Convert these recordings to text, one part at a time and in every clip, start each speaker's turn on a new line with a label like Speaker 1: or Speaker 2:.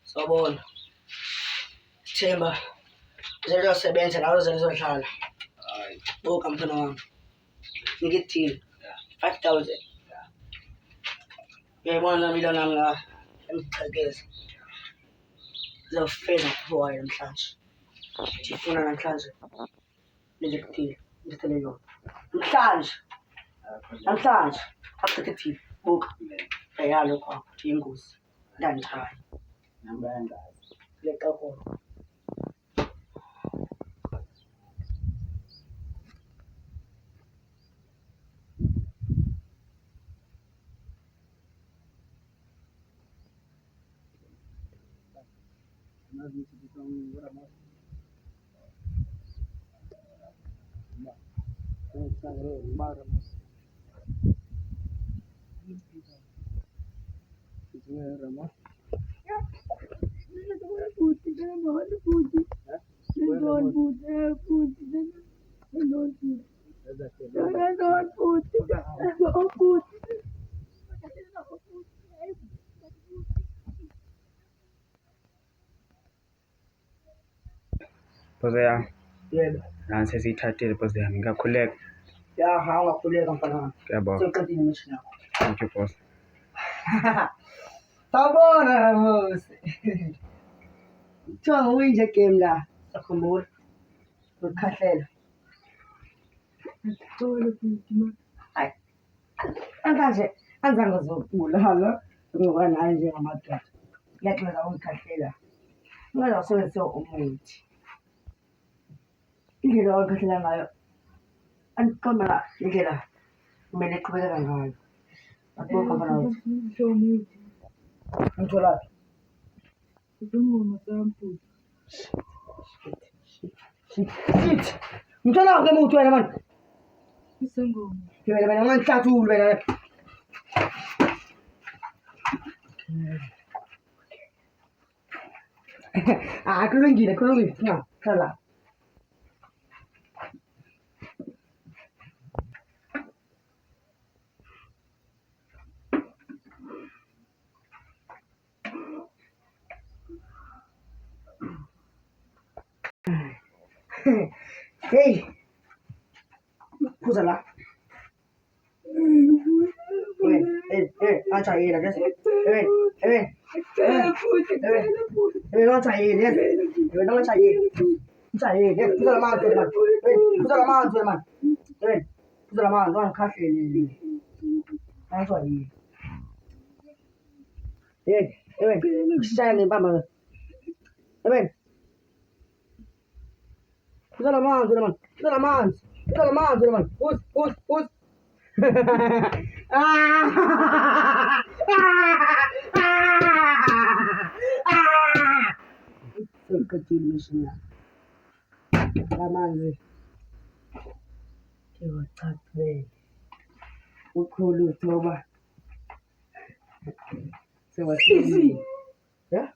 Speaker 1: Sawubona. Themba. Ngizosebenza la uzozodlala. Buka mfana wami. Ngikuthini? 5,000. Uyayibona nami lo nami la emchekeza. Ngizofeza kuboya namhlanje. Ngifuna namhlanje. Ngikuthini? Ngithele yona. Namhlanje. Akuthethile. Buka. Ayalo kwakho. Ingozi. Ndandichayi. Leqa khona.
Speaker 2: Photo yami
Speaker 1: Yebo.
Speaker 2: nansi sesiyithathile photo yami ngiyakhuleka.
Speaker 1: Ya ungakhuleka mfana wami.
Speaker 2: Ngiyabonga.
Speaker 1: Soqedile mission yakho.
Speaker 2: Thank you boss.
Speaker 1: Sawubona Ramos. Kuthiwa nguwinje game la. Sakhumbula. Ukukhahlela. Hayi. Manje anzange uzokula ngoba naye njengamadoda. Ngiyaxoxa ukukhahlela. Ungazosebenzisa umuthi. Indlela okhahlela ngayo. Andiqonda indlela kumele iqhubekeka ngayo. Akubuka mfana wami. Ngitholaphi? Shit. Ngithola ke muthi wena manje. Wena ngangihlathule wena. Kulungile. Nga, khala. Hey. Phuza la. Angichayela ke. Angichayela. Ngitshayele. Phuza la manzi man. Phuza la manzi man. Phuza la manzi wangikhahlelile. Angichayela. Ngishaya ngempama. Phuza la manzi man. Phuza la manzi man. Phuza. Soqedile mission yakho. Lamanzi. Ngiwachachele. Ukhulu uthoba. Sewasizini. Yeah?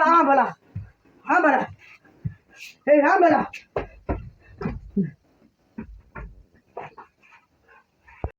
Speaker 1: Hamba la.